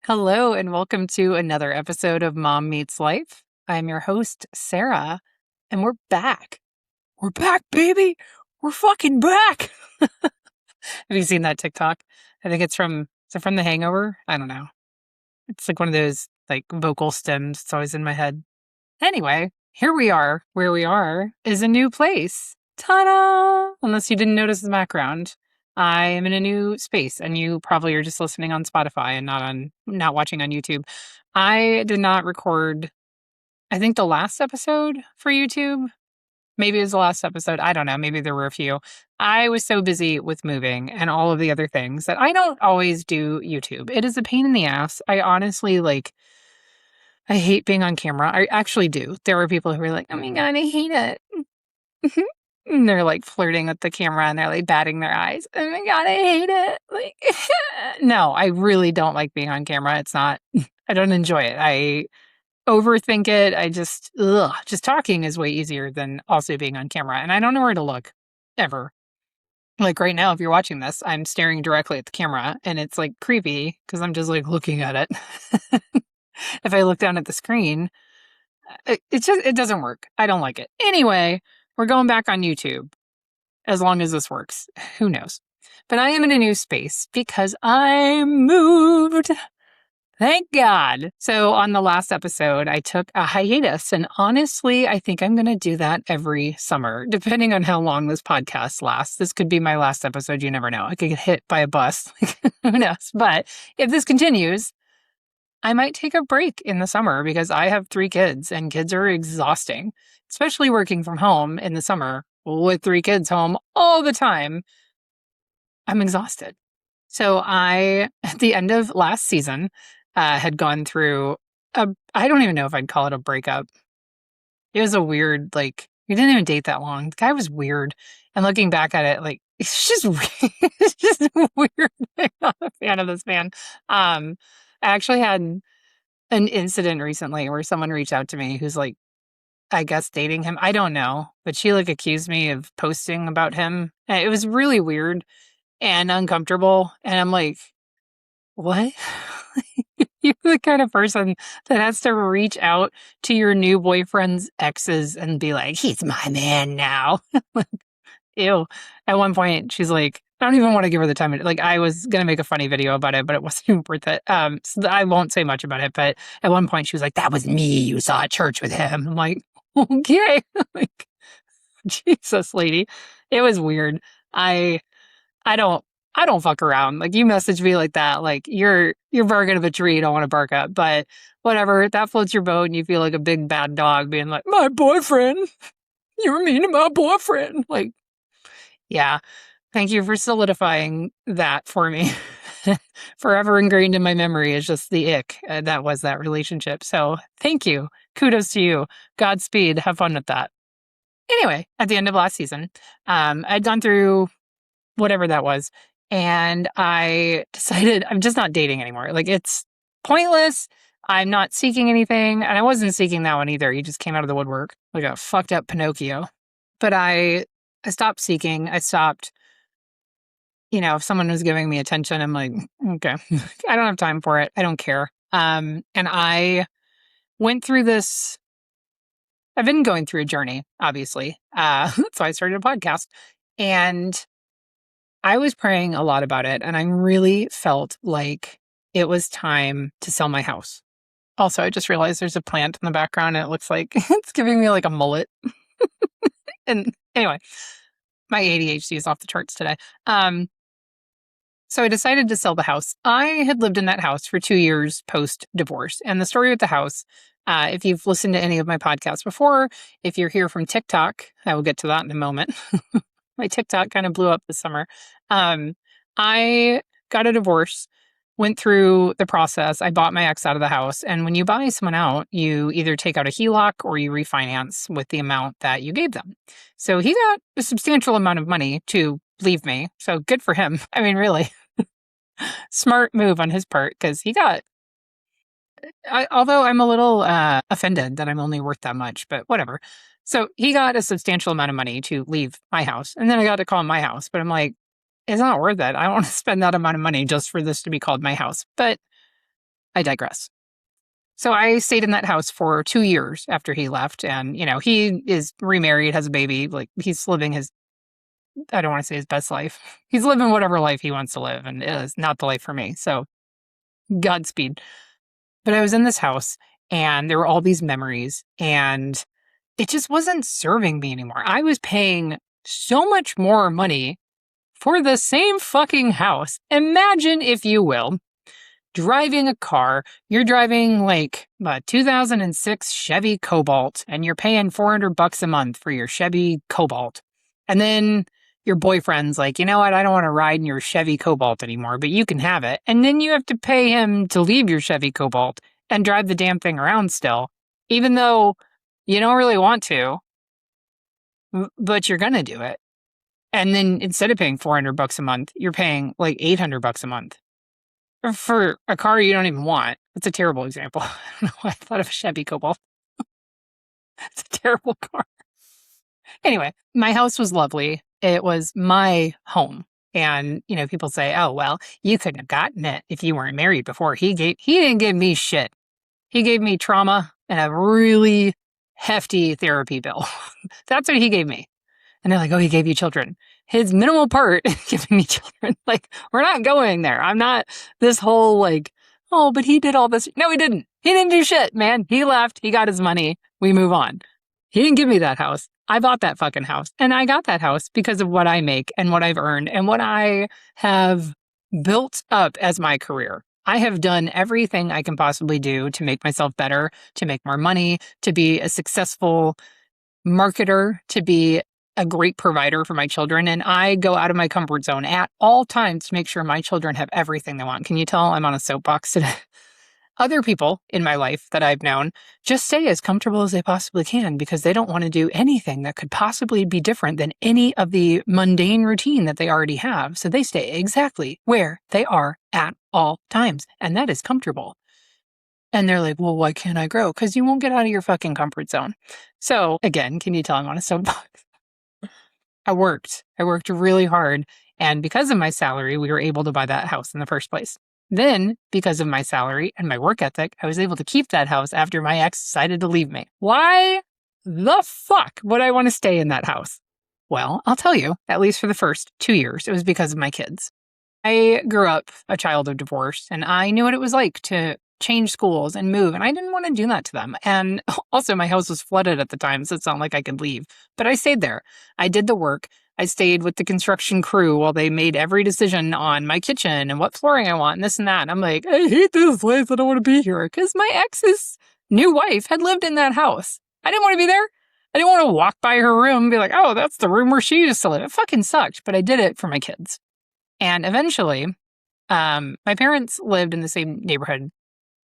Hello, and welcome to another episode of Mom Meets Life. I'm your host, Sarah, and we're back. We're back, baby. We're fucking back. Have you seen that TikTok? I think is it from The Hangover? I don't know. It's like one of those like vocal stems. It's always in my head. Anyway, here we are. Where we are is a new place. Ta-da! Unless you didn't notice the background. I am in a new space, and you probably are just listening on Spotify and not watching on YouTube. I did not record, I think, the last episode for YouTube. Maybe it was the last episode. I don't know. Maybe there were a few. I was so busy with moving and all of the other things that I don't always do YouTube. It is a pain in the ass. I honestly I hate being on camera. I actually do. There are people who are like, "Oh my God, I hate it." And they're like flirting with the camera and they're like batting their eyes. "Oh my God, I hate it." Like, no, I really don't like being on camera. It's not, I don't enjoy it. I overthink it. Just talking is way easier than also being on camera. And I don't know where to look ever. Like right now, if you're watching this, I'm staring directly at the camera and it's like creepy because I'm just like looking at it. If I look down at the screen, it doesn't work. I don't like it. Anyway, we're going back on YouTube as long as this works. Who knows? But I am in a new space because I moved. Thank God. So on the last episode, I took a hiatus, and honestly, I think I'm going to do that every summer, depending on how long this podcast lasts. This could be my last episode. You never know. I could get hit by a bus. Who knows? But if this continues, I might take a break in the summer because I have 3 kids and kids are exhausting, especially working from home in the summer with 3 kids home all the time. I'm exhausted. So at the end of last season, had gone through I don't even know if I'd call it a breakup. It was a weird, we didn't even date that long. The guy was weird. And looking back at it, it's just weird. It's just weird. I'm not a fan of this man. I actually had an incident recently where someone reached out to me who's I guess dating him. I don't know, but she accused me of posting about him. And it was really weird and uncomfortable. And I'm like, what? You're the kind of person that has to reach out to your new boyfriend's exes and be like, he's my man now. Ew. At one point, she's like, I don't even want to give her the time. I was going to make a funny video about it, but it wasn't even worth it. So I won't say much about it. But at one point, she was like, that was me you saw at church with him. I'm like, okay. Jesus, lady. It was weird. I I don't I don't fuck around. You message me like that, you're barking up a tree you don't want to bark up, but whatever, that floats your boat and you feel like a big bad dog being like, my boyfriend, you were mean to my boyfriend. Yeah, thank you for solidifying that for me. Forever ingrained in my memory is just the ick that was that relationship. So thank you. Kudos to you. Godspeed. Have fun with that. Anyway, at the end of last season, I'd gone through whatever that was. And I decided I'm just not dating anymore. It's pointless. I'm not seeking anything. And I wasn't seeking that one either. He just came out of the woodwork like a fucked up Pinocchio. But I stopped seeking. I stopped, if someone was giving me attention, I'm like, okay, I don't have time for it. I don't care. And I went through this. I've been going through a journey, obviously. So I started a podcast. And I was praying a lot about it, and I really felt like it was time to sell my house. Also, I just realized there's a plant in the background, and it looks like it's giving me a mullet. And anyway, my ADHD is off the charts today. So I decided to sell the house. I had lived in that house for 2 years post-divorce. And the story with the house, if you've listened to any of my podcasts before, if you're here from TikTok, I will get to that in a moment. My TikTok kind of blew up this summer. I got a divorce, went through the process. I bought my ex out of the house. And when you buy someone out, you either take out a HELOC or you refinance with the amount that you gave them. So he got a substantial amount of money to leave me. So good for him. I mean, really smart move on his part because although I'm a little offended that I'm only worth that much, but whatever. So he got a substantial amount of money to leave my house. And then I got to call my house. But I'm like, it's not worth it. I don't want to spend that amount of money just for this to be called my house. But I digress. So I stayed in that house for 2 years after he left. And, he is remarried, has a baby. Like, he's living his, I don't want to say his best life. He's living whatever life he wants to live. And it is not the life for me. So Godspeed. But I was in this house and there were all these memories and it just wasn't serving me anymore. I was paying so much more money for the same fucking house. Imagine, if you will, driving a car. You're driving like a 2006 Chevy Cobalt and you're paying $400 a month for your Chevy Cobalt. And then your boyfriend's like, you know what? I don't want to ride in your Chevy Cobalt anymore, but you can have it. And then you have to pay him to leave your Chevy Cobalt and drive the damn thing around still, even though you don't really want to, but you're going to do it. And then instead of paying $400 a month, you're paying like $800 a month for a car you don't even want. It's a terrible example. I don't know why I thought of a Chevy Cobalt. It's a terrible car. Anyway, my house was lovely. It was my home. And, people say, oh, well, you couldn't have gotten it if you weren't married before. He didn't give me shit. He gave me trauma and a really hefty therapy bill. That's what he gave me. And they're like, oh, he gave you children. His minimal part is giving me children. Like, we're not going there. I'm not this whole like, oh, but he did all this. No, he didn't. He didn't do shit, man. He left. He got his money. We move on. He didn't give me that house. I bought that fucking house. And I got that house because of what I make and what I've earned and what I have built up as my career. I have done everything I can possibly do to make myself better, to make more money, to be a successful marketer, to be a great provider for my children. And I go out of my comfort zone at all times to make sure my children have everything they want. Can you tell I'm on a soapbox today? Other people in my life that I've known just stay as comfortable as they possibly can because they don't want to do anything that could possibly be different than any of the mundane routine that they already have. So they stay exactly where they are at all times. And that is comfortable. And they're like, well, why can't I grow? Because you won't get out of your fucking comfort zone. So again, can you tell I'm on a soapbox? I worked really hard. And because of my salary, we were able to buy that house in the first place. Then, because of my salary and my work ethic, I was able to keep that house after my ex decided to leave me. Why the fuck would I want to stay in that house? Well, I'll tell you, at least for the first 2 years, it was because of my kids. I grew up a child of divorce, and I knew what it was like to change schools and move, and I didn't want to do that to them. And also, my house was flooded at the time, so it's not like I could leave. But I stayed there. I did the work. I stayed with the construction crew while they made every decision on my kitchen and what flooring I want and this and that. And I'm like, I hate this place. I don't want to be here. Because my ex's new wife had lived in that house. I didn't want to be there. I didn't want to walk by her room and be like, oh, that's the room where she used to live. It fucking sucked. But I did it for my kids. And eventually, my parents lived in the same neighborhood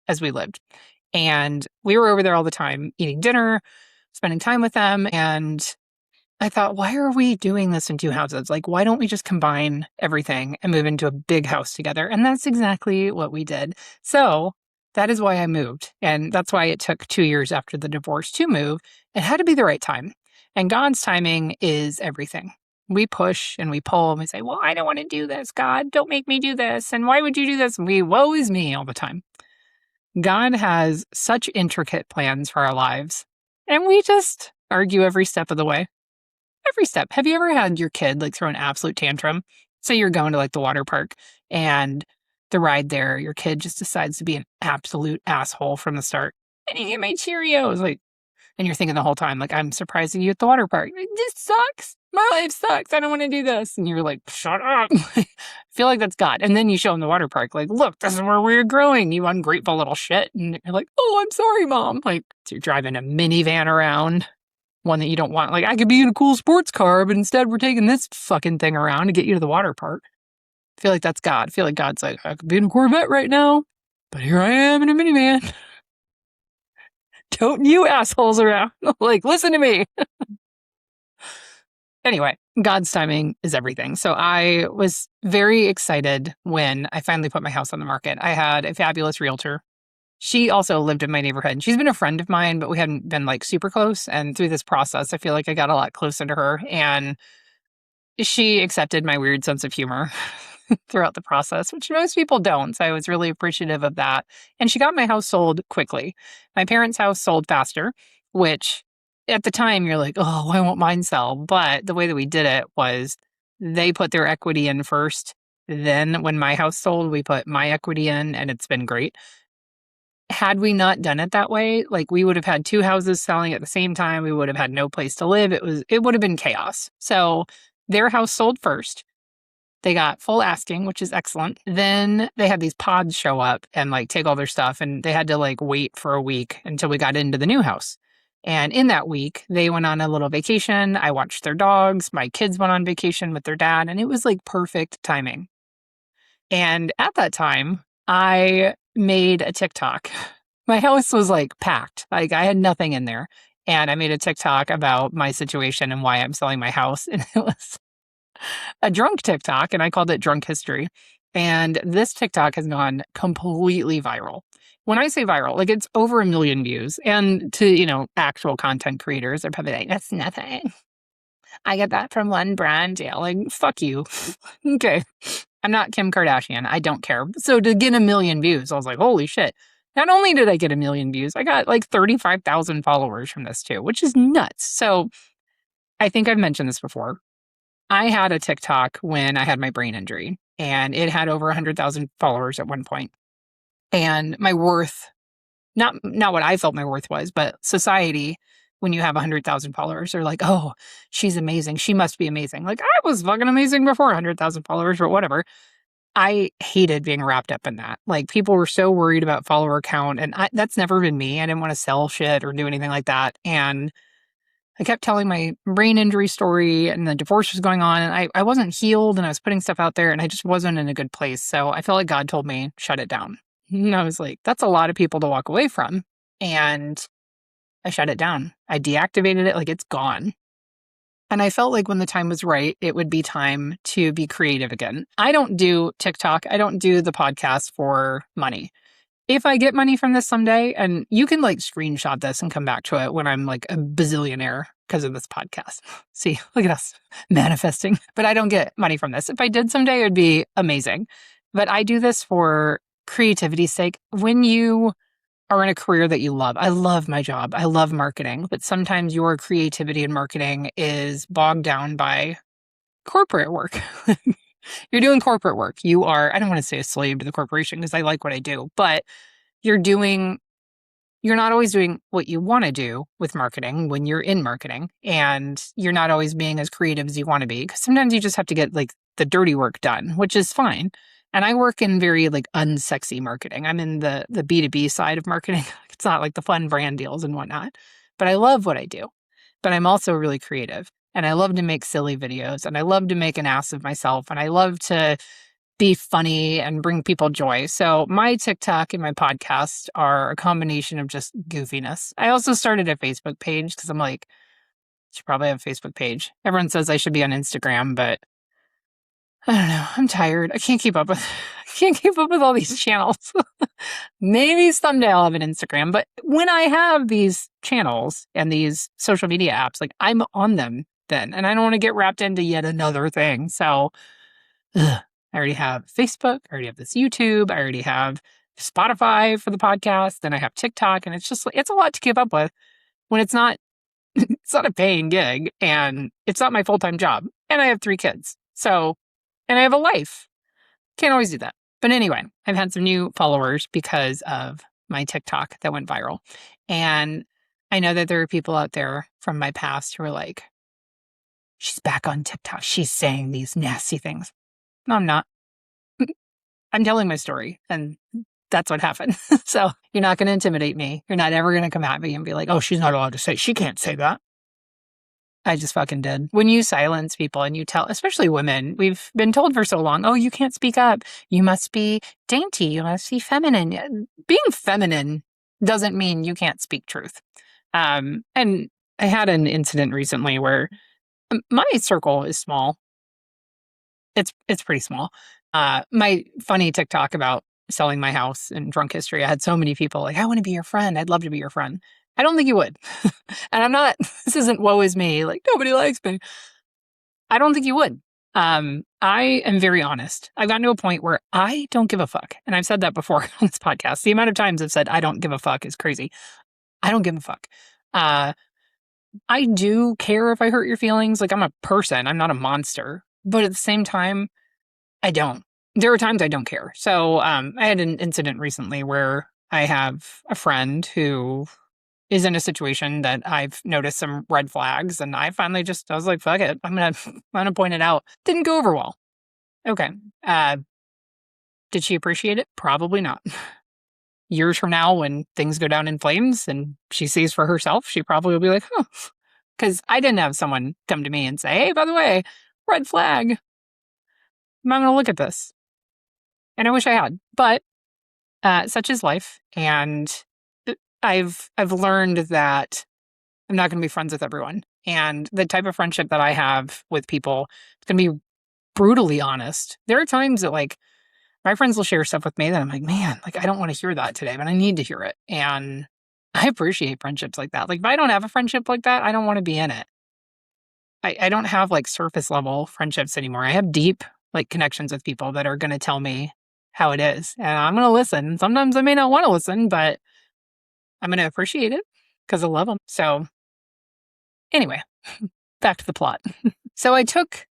as we lived. And we were over there all the time, eating dinner, spending time with them. And I thought, why are we doing this in two houses? Like, why don't we just combine everything and move into a big house together? And that's exactly what we did. So that is why I moved. And that's why it took 2 years after the divorce to move. It had to be the right time. And God's timing is everything. We push and we pull and we say, well, I don't want to do this, God. Don't make me do this. And why would you do this? And we, woe is me all the time. God has such intricate plans for our lives. And we just argue every step of the way. Every step. Have you ever had your kid like throw an absolute tantrum? Say you're going to like the water park and the ride there, your kid just decides to be an absolute asshole from the start. I didn't get my Cheerios. Like, and you're thinking the whole time, like, I'm surprising you at the water park. This sucks. My life sucks. I don't want to do this. And you're like, shut up. I feel like that's God. And then you show them the water park, like, look, this is where we're growing, you ungrateful little shit. And you're like, oh, I'm sorry, Mom. Like, so you're driving a minivan around. One that you don't want. Like, I could be in a cool sports car, but instead we're taking this fucking thing around to get you to the water park. I feel like that's God. I feel like God's like, I could be in a Corvette right now, but here I am in a minivan. Don't you assholes around. Like, listen to me. Anyway, God's timing is everything. So I was very excited when I finally put my house on the market. I had a fabulous realtor. She also lived in my neighborhood. She's been a friend of mine, but we hadn't been like super close. And through this process, I feel like I got a lot closer to her. And she accepted my weird sense of humor. throughout the process, which most people don't. So I was really appreciative of that. And she got my house sold quickly. My parents' house sold faster, which at the time you're like, oh, why won't mine sell? But the way that we did it was they put their equity in first. Then when my house sold, we put my equity in, and it's been great. Had we not done it that way, like we would have had two houses selling at the same time. We would have had no place to live. It would have been chaos. So their house sold first. They got full asking, which is excellent. Then they had these pods show up and like take all their stuff, and they had to like wait for a week until we got into the new house. And in that week, they went on a little vacation. I watched their dogs. My kids went on vacation with their dad, and it was like perfect timing. And at that time, I made a TikTok. My house was like packed. Like I had nothing in there. And I made a TikTok about my situation and why I'm selling my house. And it was a drunk TikTok, and I called it Drunk History. And this TikTok has gone completely viral. When I say viral, like it's over 1 million views. And to, actual content creators, they're probably like, that's nothing. I get that from one brand. Yeah, like, fuck you. Okay. I'm not Kim Kardashian. I don't care. So to get 1 million views, I was like, holy shit. Not only did I get 1 million views, I got like 35,000 followers from this too, which is nuts. So I think I've mentioned this before. I had a TikTok when I had my brain injury, and it had over 100,000 followers at one point. And my worth, not what I felt my worth was, but society, when you have 100,000 followers, are like, oh, she's amazing. She must be amazing. Like I was fucking amazing before 100,000 followers, but whatever. I hated being wrapped up in that. Like people were so worried about follower count, and that's never been me. I didn't want to sell shit or do anything like that. And I kept telling my brain injury story, and the divorce was going on, and I wasn't healed, and I was putting stuff out there, and I just wasn't in a good place. So I felt like God told me, shut it down. And I was like, that's a lot of people to walk away from. And I shut it down. I deactivated it, like it's gone. And I felt like when the time was right, it would be time to be creative again. I don't do TikTok. I don't do the podcast for money. If I get money from this someday, and you can like screenshot this and come back to it when I'm like a bazillionaire because of this podcast. See, look at us manifesting. But I don't get money from this. If I did someday, it would be amazing. But I do this for creativity's sake. When you are in a career that you love, I love my job. I love marketing. But sometimes your creativity in marketing is bogged down by corporate work. You're doing corporate work. You are, I don't want to say a slave to the corporation because I like what I do, but you're not always doing what you want to do with marketing when you're in marketing, and you're not always being as creative as you want to be, because sometimes you just have to get like the dirty work done, which is fine. And I work in very like unsexy marketing. I'm in the B2B side of marketing. It's not like the fun brand deals and whatnot, but I love what I do. But I'm also really creative. And I love to make silly videos, and I love to make an ass of myself, and I love to be funny and bring people joy. So my TikTok and my podcast are a combination of just goofiness. I also started a Facebook page because I'm like, I should probably have a Facebook page. Everyone says I should be on Instagram, but I don't know. I'm tired. I can't keep up with all these channels. Maybe someday I'll have an Instagram, but when I have these channels and these social media apps, like I'm on them then, and I don't want to get wrapped into yet another thing. So I already have Facebook. I already have this YouTube. I already have Spotify for the podcast. Then I have TikTok, and it's just like, it's a lot to keep up with when it's not a paying gig, and it's not my full-time job. And I have 3 kids. And I have a life. Can't always do that. But anyway, I've had some new followers because of my TikTok that went viral. And I know that there are people out there from my past who are like, she's back on TikTok. She's saying these nasty things. No, I'm not. I'm telling my story, and that's what happened. So you're not going to intimidate me. You're not ever going to come at me and be like, oh, she's not allowed to say, she can't say that. I just fucking did. When you silence people and you tell, especially women, we've been told for so long, oh, you can't speak up. You must be dainty. You must be feminine. Being feminine doesn't mean you can't speak truth. And I had an incident recently where my circle is small. It's pretty small. My funny TikTok about selling my house and drunk history, I had so many people like, I want to be your friend. I'd love to be your friend. I don't think you would. And I'm not, this isn't woe is me, like nobody likes me. I don't think you would. I am very honest. I've gotten to a point where I don't give a fuck. And I've said that before on this podcast. The amount of times I've said I don't give a fuck is crazy. I don't give a fuck. Uh, I do care if I hurt your feelings. Like, I'm a person, I'm not a monster. But at the same time, I don't. There are times I don't care. So I had an incident recently where I have a friend who is in a situation that I've noticed some red flags, and I finally I was like, fuck it. I'm gonna point it out. Didn't go over well. Okay. Uh, did she appreciate it? Probably not. Years from now, when things go down in flames and she sees for herself, she probably will be like, huh. Because I didn't have someone come to me and say, hey, by the way, red flag. I'm going to look at this. And I wish I had. But such is life. And I've learned that I'm not going to be friends with everyone. And the type of friendship that I have with people, it's going to be brutally honest. There are times that, like, my friends will share stuff with me that I'm like, man, like, I don't want to hear that today, but I need to hear it. And I appreciate friendships like that. Like, if I don't have a friendship like that, I don't want to be in it. I don't have like surface level friendships anymore. I have deep like connections with people that are going to tell me how it is. And I'm going to listen. Sometimes I may not want to listen, but I'm going to appreciate it because I love them. So anyway, back to the plot. So I took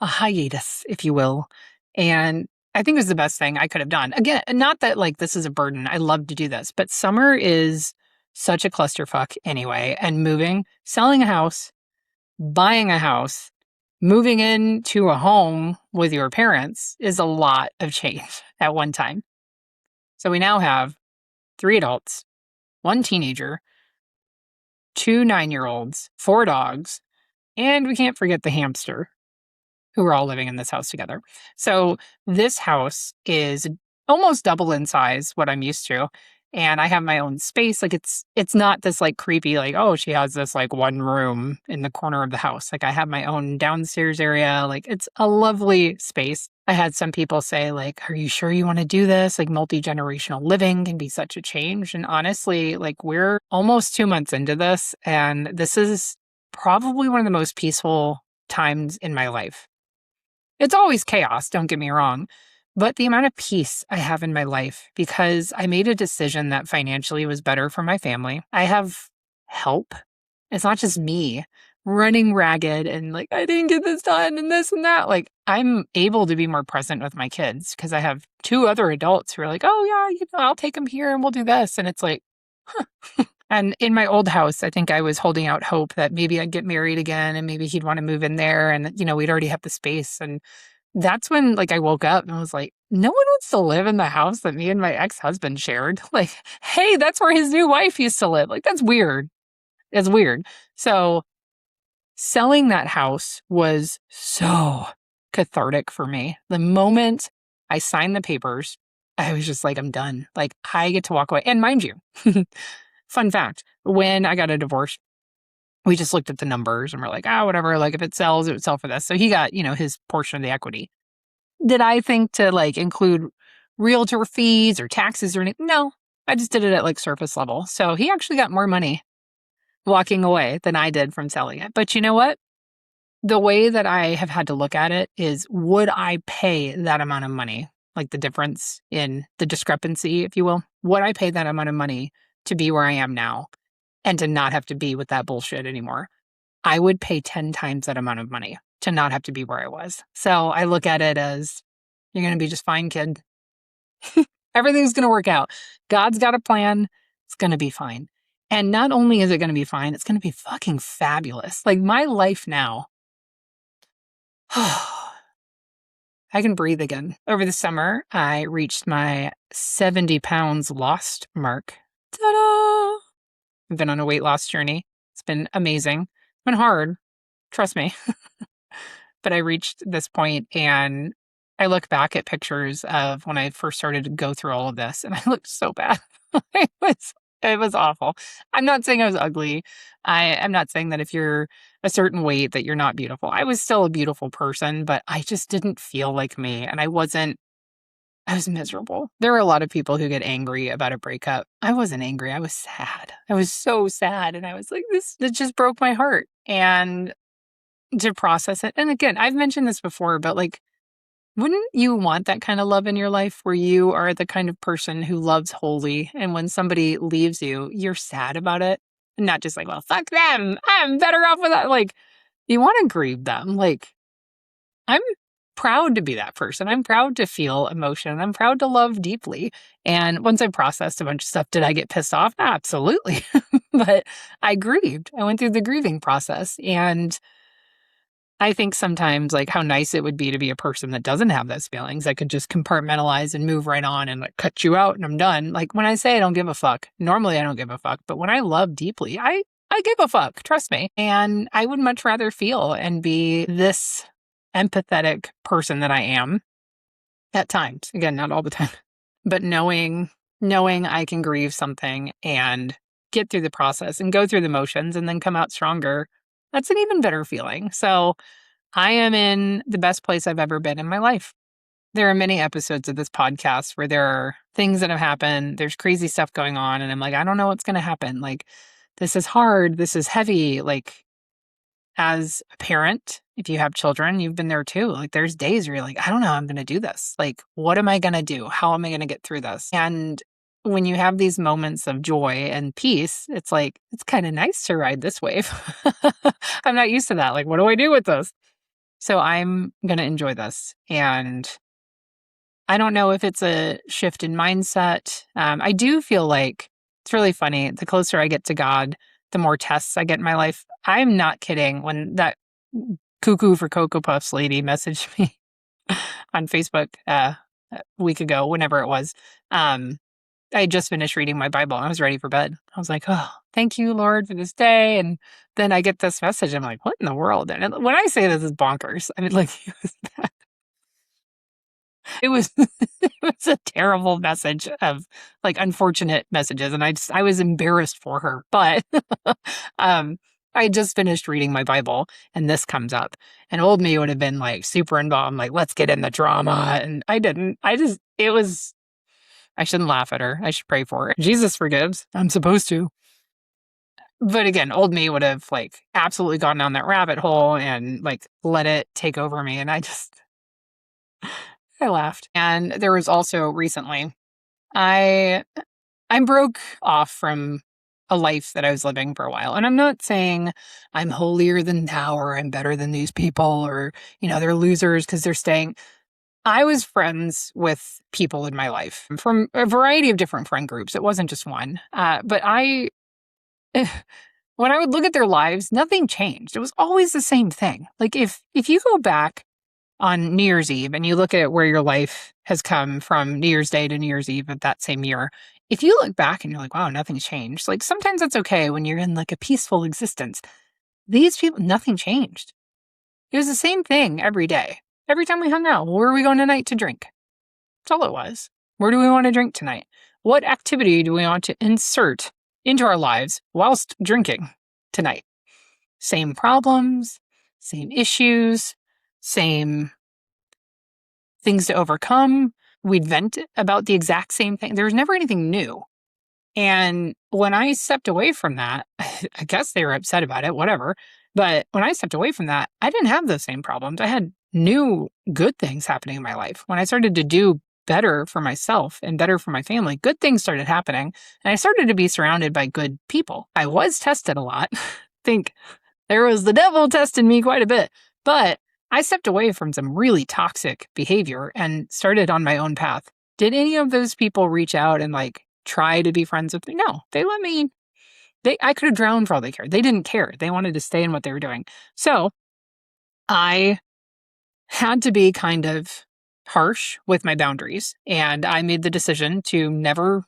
a hiatus, if you will, and I think it was the best thing I could have done. Again, not that like this is a burden. I love to do this, but summer is such a clusterfuck anyway. And selling a house, buying a house, moving into a home with your parents is a lot of change at one time. So we now have 3 adults, 1 teenager, 2 9-year-olds, 4 dogs, and we can't forget the hamster, who are all living in this house together. So this house is almost double in size what I'm used to. And I have my own space. Like, it's not this like creepy, like, oh, she has this like one room in the corner of the house. Like, I have my own downstairs area. Like, it's a lovely space. I had some people say, like, are you sure you want to do this? Like, multi-generational living can be such a change. And honestly, like, we're almost 2 months into this, and this is probably one of the most peaceful times in my life. It's always chaos, don't get me wrong, but the amount of peace I have in my life because I made a decision that financially was better for my family. I have help. It's not just me running ragged and like, I didn't get this done and this and that. Like, I'm able to be more present with my kids because I have 2 other adults who are like, oh, yeah, I'll take them here and we'll do this. And it's like, huh. And in my old house, I think I was holding out hope that maybe I'd get married again and maybe he'd want to move in there. And, we'd already have the space. And that's when like I woke up and I was like, no one wants to live in the house that me and my ex-husband shared. Like, hey, that's where his new wife used to live. Like, that's weird. It's weird. So selling that house was so cathartic for me. The moment I signed the papers, I was just like, I'm done. Like, I get to walk away. And mind you, fun fact, when I got a divorce, we just looked at the numbers and we're like, whatever. Like, if it sells, it would sell for this. So he got, his portion of the equity. Did I think to like include realtor fees or taxes or anything? No, I just did it at like surface level. So he actually got more money walking away than I did from selling it. But you know what? The way that I have had to look at it is, would I pay that amount of money? Like the difference in the discrepancy, if you will. Would I pay that amount of money to be where I am now and to not have to be with that bullshit anymore? I would pay 10 times that amount of money to not have to be where I was. So I look at it as, you're going to be just fine, kid. Everything's going to work out. God's got a plan. It's going to be fine. And not only is it going to be fine, it's going to be fucking fabulous. Like, my life now, I can breathe again. Over the summer, I reached my 70 pounds lost mark. Ta-da! I've been on a weight loss journey. It's been amazing. It's been hard. Trust me. But I reached this point and I look back at pictures of when I first started to go through all of this and I looked so bad. It was awful. I'm not saying I was ugly. I'm not saying that if you're a certain weight that you're not beautiful. I was still a beautiful person, but I just didn't feel like me. And I was miserable. There are a lot of people who get angry about a breakup. I wasn't angry. I was sad. I was so sad. And I was like, this just broke my heart. And to process it. And again, I've mentioned this before, but like, wouldn't you want that kind of love in your life where you are the kind of person who loves wholly, and when somebody leaves you, you're sad about it? And not just like, well, fuck them. I'm better off with that. Like, you want to grieve them. Like, I'm proud to be that person. I'm proud to feel emotion. I'm proud to love deeply. And once I processed a bunch of stuff, did I get pissed off? Absolutely. But I grieved. I went through the grieving process. And I think sometimes, like, how nice it would be to be a person that doesn't have those feelings. I could just compartmentalize and move right on and like cut you out and I'm done. Like, when I say I don't give a fuck, normally I don't give a fuck. But when I love deeply, I give a fuck. Trust me. And I would much rather feel and be this empathetic person that I am at times. Again, not all the time, but knowing I can grieve something and get through the process and go through the motions and then come out stronger. That's an even better feeling. So I am in the best place I've ever been in my life. There are many episodes of this podcast where there are things that have happened. There's crazy stuff going on. And I'm like, I don't know what's going to happen. Like, this is hard. This is heavy. Like, as a parent, if you have children, you've been there too. Like, there's days where you're like, I don't know how I'm going to do this. Like, what am I going to do? How am I going to get through this? And when you have these moments of joy and peace, it's like, it's kind of nice to ride this wave. I'm not used to that. Like, what do I do with this? So I'm going to enjoy this. And I don't know if it's a shift in mindset. I do feel like it's really funny. The closer I get to God, the more tests I get in my life. I'm not kidding. When that cuckoo for Cocoa Puffs lady messaged me on Facebook a week ago, whenever it was, I had just finished reading my Bible. I was ready for bed. I was like, oh, thank you, Lord, for this day. And then I get this message. I'm like, what in the world? And when I say this is bonkers, I mean, like, it was it was a terrible message of like unfortunate messages. And I was embarrassed for her. But I just finished reading my Bible and this comes up. And old me would have been like super involved, like, let's get in the drama. And I didn't. I shouldn't laugh at her. I should pray for her. Jesus forgives. I'm supposed to. But again, old me would have like absolutely gone down that rabbit hole and like let it take over me. And I laughed. And there was also recently, I broke off from a life that I was living for a while. And I'm not saying I'm holier than thou or I'm better than these people or, they're losers because they're staying. I was friends with people in my life from a variety of different friend groups. It wasn't just one. But when I would look at their lives, nothing changed. It was always the same thing. Like if you go back on New Year's Eve and you look at where your life has come from New Year's Day to New Year's Eve of that same year, if you look back and you're like, wow, nothing's changed. Like sometimes that's okay when you're in like a peaceful existence. These people, nothing changed. It was the same thing every day. Every time we hung out, where are we going tonight to drink? That's all it was. Where do we want to drink tonight? What activity do we want to insert into our lives whilst drinking tonight? Same problems, same issues, same things to overcome. We'd vent about the exact same thing. There was never anything new. And when I stepped away from that, I guess they were upset about it, whatever. But when I stepped away from that, I didn't have those same problems. I had new good things happening in my life. When I started to do better for myself and better for my family, good things started happening. And I started to be surrounded by good people. I was tested a lot. I think there was the devil testing me quite a bit. But I stepped away from some really toxic behavior and started on my own path. Did any of those people reach out and like try to be friends with me? No, they let me. I could have drowned for all they cared. They didn't care. They wanted to stay in what they were doing. So I had to be kind of harsh with my boundaries. And I made the decision to never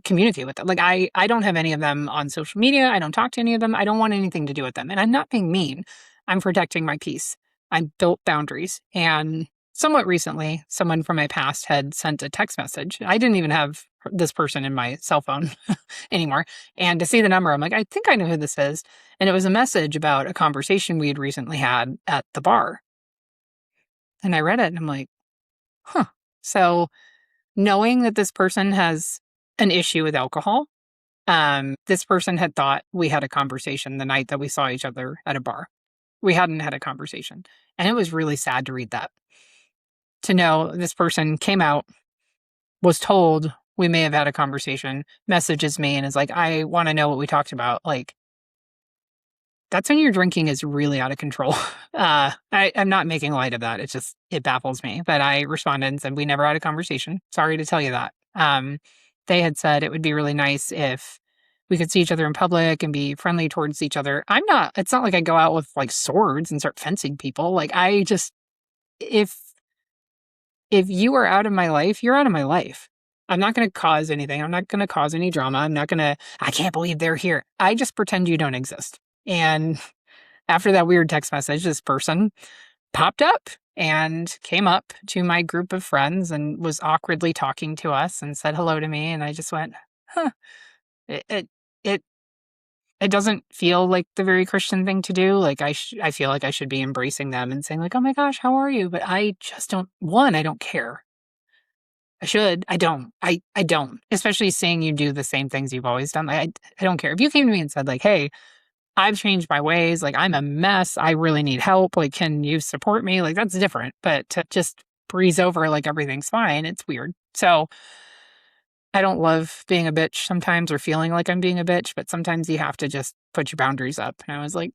communicate with them. Like I don't have any of them on social media. I don't talk to any of them. I don't want anything to do with them. And I'm not being mean. I'm protecting my peace. I built boundaries. And somewhat recently, someone from my past had sent a text message. I didn't even have this person in my cell phone anymore. And to see the number, I'm like, I think I know who this is. And it was a message about a conversation we had recently had at the bar. And I read it and I'm like, huh. So knowing that this person has an issue with alcohol, this person had thought we had a conversation the night that we saw each other at a bar. We hadn't had a conversation. And it was really sad to read that. To know this person came out, was told we may have had a conversation, messages me and is like, I want to know what we talked about. Like, that's when your drinking is really out of control. I'm not making light of that. It baffles me. But I responded and said, we never had a conversation. Sorry to tell you that. They had said it would be really nice if we could see each other in public and be friendly towards each other. It's not like I go out with like swords and start fencing people. Like if you are out of my life, you're out of my life. I'm not going to cause anything. I'm not going to cause any drama. I can't believe they're here. I just pretend you don't exist. And after that weird text message, this person popped up and came up to my group of friends and was awkwardly talking to us and said hello to me. And I just went, huh. It doesn't feel like the very Christian thing to do. Like I feel like I should be embracing them and saying like, oh my gosh, how are you? But I just don't, I don't care. I should. I don't. I don't. Especially seeing you do the same things you've always done. I don't care. If you came to me and said like, hey, I've changed my ways. Like I'm a mess. I really need help. Like, can you support me? Like that's different. But to just breeze over like everything's fine, it's weird. So I don't love being a bitch sometimes or feeling like I'm being a bitch, but sometimes you have to just put your boundaries up. And I was like,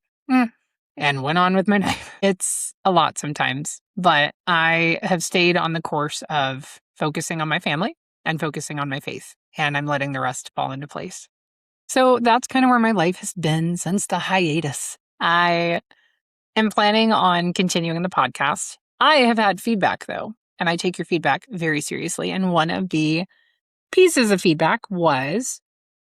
and went on with my life. It's a lot sometimes, but I have stayed on the course of focusing on my family and focusing on my faith, and I'm letting the rest fall into place. So that's kind of where my life has been since the hiatus. I am planning on continuing the podcast. I have had feedback though, and I take your feedback very seriously. And one of the pieces of feedback was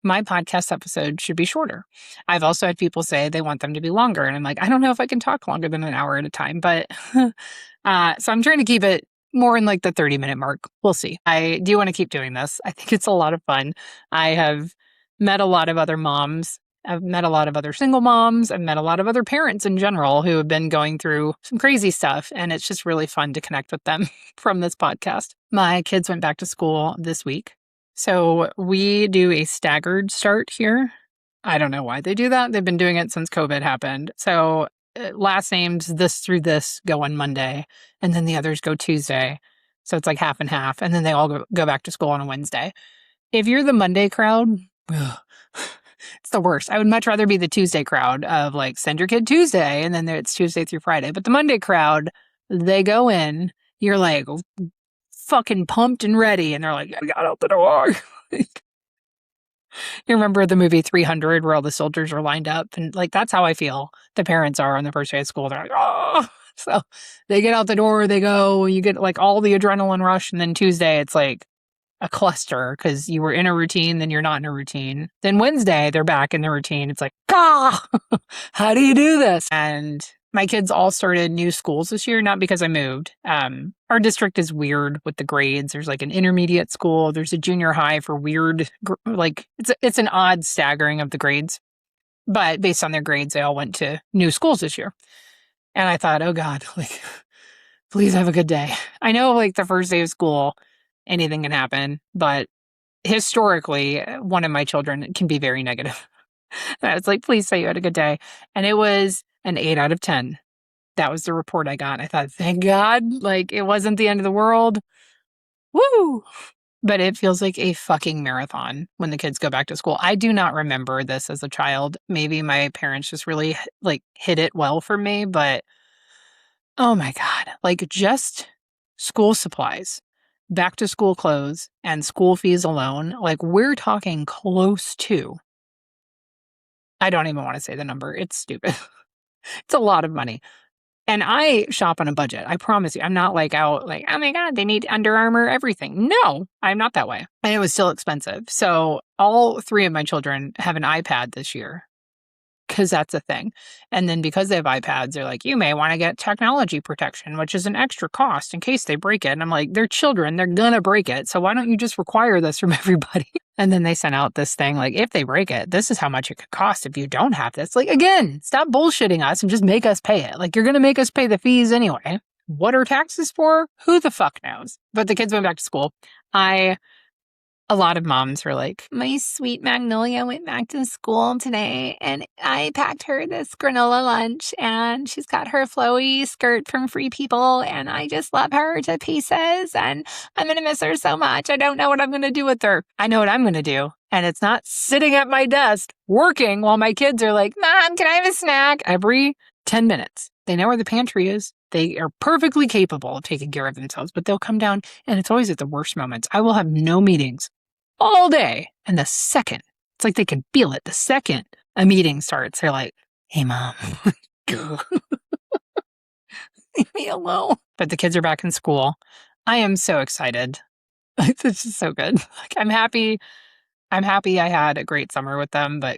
my podcast episode should be shorter. I've also had people say they want them to be longer. And I'm like, I don't know if I can talk longer than an hour at a time. But so I'm trying to keep it more in like the 30-minute mark. We'll see. I do want to keep doing this. I think it's a lot of fun. I have met a lot of other moms. I've met a lot of other single moms. I've met a lot of other parents in general who have been going through some crazy stuff. And it's just really fun to connect with them from this podcast. My kids went back to school this week. So we do a staggered start here. I don't know why they do that. They've been doing it since COVID happened. So last names this through this go on Monday, and then the others go Tuesday. So it's like half and half. And then they all go back to school on a Wednesday. If you're the Monday crowd, it's the worst. I would much rather be the Tuesday crowd of like send your kid Tuesday and then it's Tuesday through Friday. But the Monday crowd, they go in, you're like fucking pumped and ready. And they're like, I got out the door. You remember the movie 300 where all the soldiers are lined up? And like, that's how I feel the parents are on the first day of school. They're like, oh, so they get out the door, they go, you get like all the adrenaline rush. And then Tuesday, it's like a cluster because you were in a routine, then you're not in a routine. Then Wednesday, they're back in the routine. It's like, how do you do this? And my kids all started new schools this year, not because I moved. Our district is weird with the grades. There's like an intermediate school. There's a junior high for weird, like it's an odd staggering of the grades. But based on their grades, they all went to new schools this year. And I thought, oh God, like, please have a good day. I know like the first day of school, anything can happen, but historically, one of my children can be very negative. And I was like, please say you had a good day. And it was an 8 out of 10. That was the report I got. I thought, thank God, like it wasn't the end of the world. Woo! But it feels like a fucking marathon when the kids go back to school. I do not remember this as a child. Maybe my parents just really like hit it well for me, but oh my God, like just school supplies, back to school clothes, and school fees alone, like we're talking close to, I don't even want to say the number. It's stupid. It's a lot of money. And I shop on a budget. I promise you. I'm not like out like, oh my God, they need Under Armour, everything. No, I'm not that way. And it was still expensive. So all 3 of my children have an iPad this year because that's a thing. And then because they have iPads, they're like, you may want to get technology protection, which is an extra cost in case they break it. And I'm like, they're children. They're going to break it. So why don't you just require this from everybody? And then they sent out this thing like, if they break it, this is how much it could cost if you don't have this. Like, again, stop bullshitting us and just make us pay it. Like, you're going to make us pay the fees anyway. What are taxes for? Who the fuck knows? But the kids went back to school. I A lot of moms were like, my sweet Magnolia went back to school today and I packed her this granola lunch and she's got her flowy skirt from Free People and I just love her to pieces and I'm going to miss her so much. I don't know what I'm going to do with her. I know what I'm going to do. And it's not sitting at my desk working while my kids are like, Mom, can I have a snack? Every 10 minutes. They know where the pantry is. They are perfectly capable of taking care of themselves, but they'll come down and it's always at the worst moments. I will have no meetings all day. And the second, it's like they can feel it. The second a meeting starts, they're like, hey, Mom, leave me alone. But the kids are back in school. I am so excited. It's just so good. Like, I'm happy I had a great summer with them, but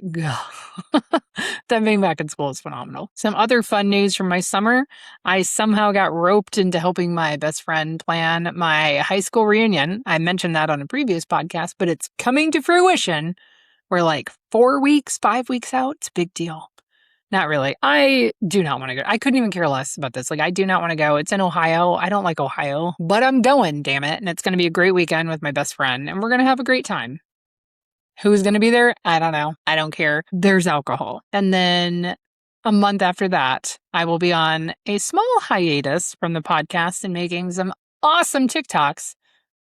them being back in school is phenomenal. Some other fun news from my summer. I somehow got roped into helping my best friend plan my high school reunion. I mentioned that on a previous podcast, but it's coming to fruition. We're like 4 weeks, 5 weeks out. It's a big deal. Not really. I do not want to go. I couldn't even care less about this. Like, I do not want to go. It's in Ohio. I don't like Ohio, but I'm going, damn it. And it's going to be a great weekend with my best friend, and we're going to have a great time. Who's going to be there? I don't know. I don't care. There's alcohol. And then a month after that, I will be on a small hiatus from the podcast and making some awesome TikToks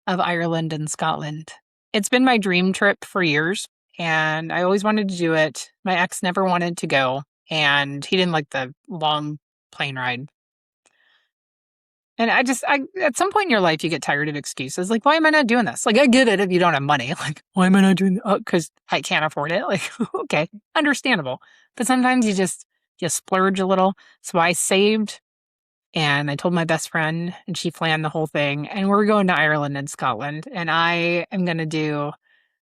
of Ireland and Scotland. It's been my dream trip for years, and I always wanted to do it. My ex never wanted to go, and he didn't like the long plane ride. And I at some point in your life, you get tired of excuses. Like, why am I not doing this? Like, I get it if you don't have money. Like, why am I not doing it? Because I can't afford it. Like, okay, understandable. But sometimes you splurge a little. So I saved and I told my best friend and she planned the whole thing. And we're going to Ireland and Scotland. And I am going to do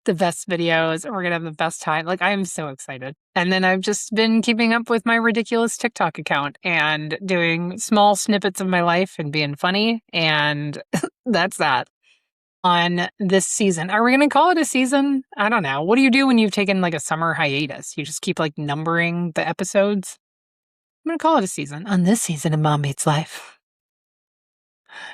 the best videos and we're going to have the best time. Like, I am so excited. And then I've just been keeping up with my ridiculous TikTok account and doing small snippets of my life and being funny. And that's that. On this season, are we going to call it a season? I don't know. What do you do when you've taken like a summer hiatus? You just keep like numbering the episodes? I'm going to call it a season. On this season of Mom Meets Life.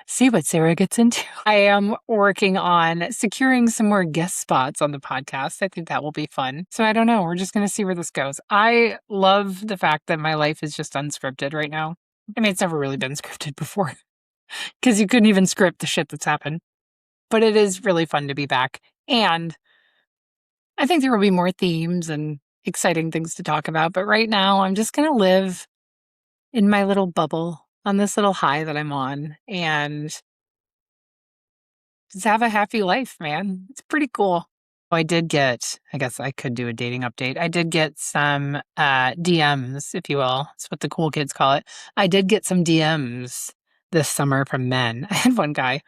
See what Sarah gets into. I am working on securing some more guest spots on the podcast. I think that will be fun. So I don't know. We're just going to see where this goes. I love the fact that my life is just unscripted right now. I mean, it's never really been scripted before because you couldn't even script the shit that's happened. But it is really fun to be back. And I think there will be more themes and exciting things to talk about. But right now, I'm just going to live in my little bubble on this little high that I'm on and just have a happy life, man. It's pretty cool. I guess I could do a dating update. I did get some DMs, if you will. That's what the cool kids call it. I did get some DMs this summer from men. I had one guy.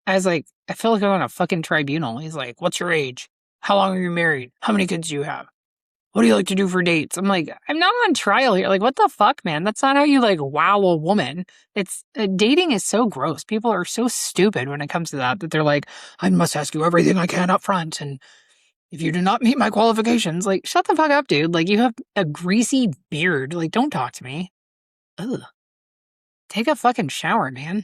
I was like, I feel like I'm on a fucking tribunal. He's like, what's your age? How long are you married? How many kids do you have? What do you like to do for dates? I'm like, I'm not on trial here. Like, what the fuck, man? That's not how you like wow a woman. It's dating is so gross. People are so stupid when it comes to that they're like, I must ask you everything I can up front. And if you do not meet my qualifications, like, shut the fuck up, dude. Like, you have a greasy beard. Like, don't talk to me. Ugh. Take a fucking shower, man.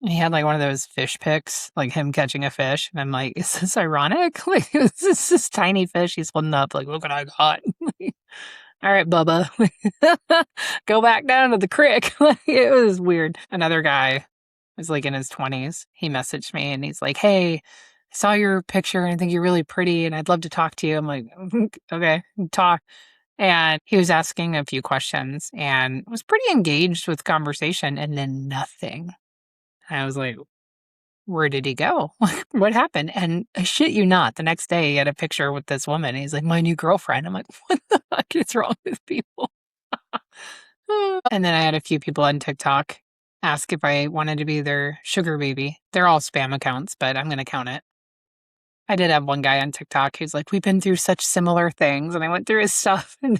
He had like one of those fish pics, like him catching a fish. And I'm like, is this ironic? Like, is this tiny fish he's holding up? Like, look what I got. All right, Bubba. Go back down to the creek. It was weird. Another guy was like in his 20s. He messaged me and he's like, hey, I saw your picture and I think you're really pretty and I'd love to talk to you. I'm like, okay, talk. And he was asking a few questions and was pretty engaged with conversation and then nothing. I was like, where did he go? What happened? And I shit you not, the next day he had a picture with this woman. He's like, my new girlfriend. I'm like, what the fuck is wrong with people? And then I had a few people on TikTok ask if I wanted to be their sugar baby. They're all spam accounts, but I'm going to count it. I did have one guy on TikTok who's like, we've been through such similar things. And I went through his stuff and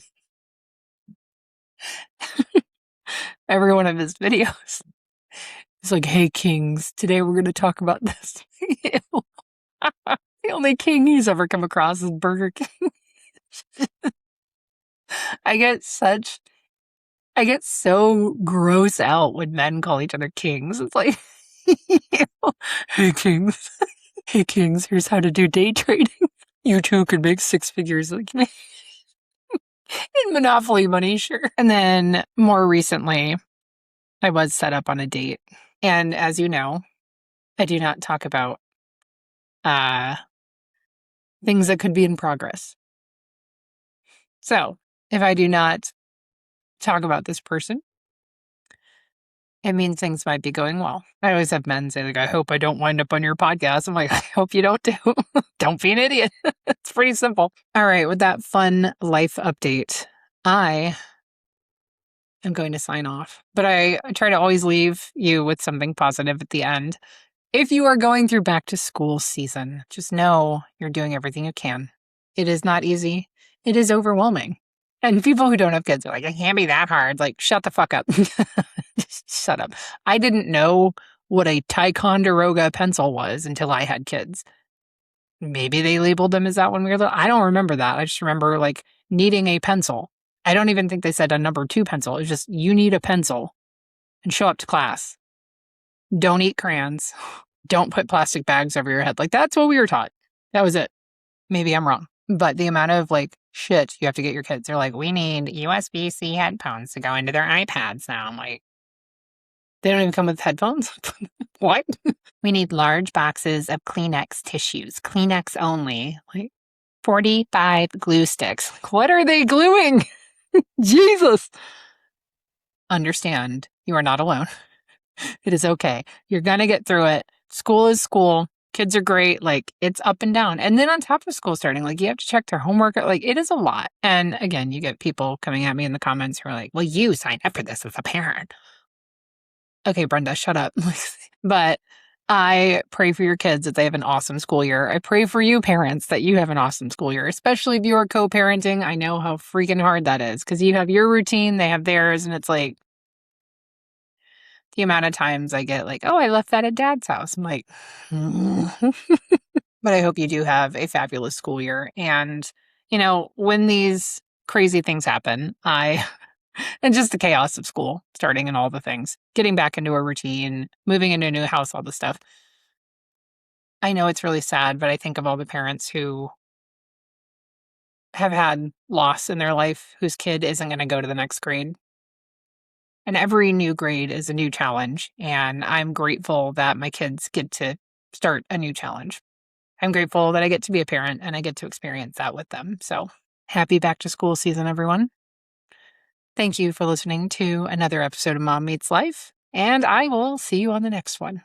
every one of his videos. It's like, hey, kings, today we're going to talk about this. The only king he's ever come across is Burger King. I get so gross out when men call each other kings. It's like, hey, kings. Hey, Kings, here's how to do day trading. You too could make 6 figures like me. In Monopoly money, sure. And then more recently, I was set up on a date. And as you know, I do not talk about things that could be in progress. So if I do not talk about this person, it means things might be going well. I always have men say, like, I hope I don't wind up on your podcast. I'm like, I hope you don't too. Don't be an idiot. It's pretty simple. All right, with that fun life update, I am going to sign off. But I try to always leave you with something positive at the end. If you are going through back to school season, just know you're doing everything you can. It is not easy. It is overwhelming. And people who don't have kids are like, it can't be that hard. Like, shut the fuck up. Just shut up. I didn't know what a Ticonderoga pencil was until I had kids. Maybe they labeled them as that when we were little. I don't remember that. I just remember like needing a pencil. I don't even think they said a number 2 pencil. It's just, you need a pencil and show up to class. Don't eat crayons. Don't put plastic bags over your head. Like, that's what we were taught. That was it. Maybe I'm wrong. But the amount of like shit you have to get your kids. They're like, we need USB-C headphones to go into their iPads now. I'm like, they don't even come with headphones? What? We need large boxes of Kleenex tissues. Kleenex only. Like 45 glue sticks. Like, what are they gluing? Jesus. Understand, you are not alone. It is okay. You're going to get through it. School is school. Kids are great. Like, it's up and down. And then on top of school starting, like, you have to check their homework. Like, it is a lot. And again, you get people coming at me in the comments who are like, well, you signed up for this as a parent. Okay, Brenda, shut up. But I pray for your kids that they have an awesome school year. I pray for you parents that you have an awesome school year, especially if you are co-parenting. I know how freaking hard that is because you have your routine, they have theirs, and it's like, the amount of times I get like, oh, I left that at dad's house. I'm like, but I hope you do have a fabulous school year. And, you know, when these crazy things happen, and just the chaos of school starting and all the things, getting back into a routine, moving into a new house, all the stuff. I know it's really sad, but I think of all the parents who have had loss in their life whose kid isn't going to go to the next grade. And every new grade is a new challenge. And I'm grateful that my kids get to start a new challenge. I'm grateful that I get to be a parent and I get to experience that with them. So happy back to school season, everyone. Thank you for listening to another episode of Mom Meets Life. And I will see you on the next one.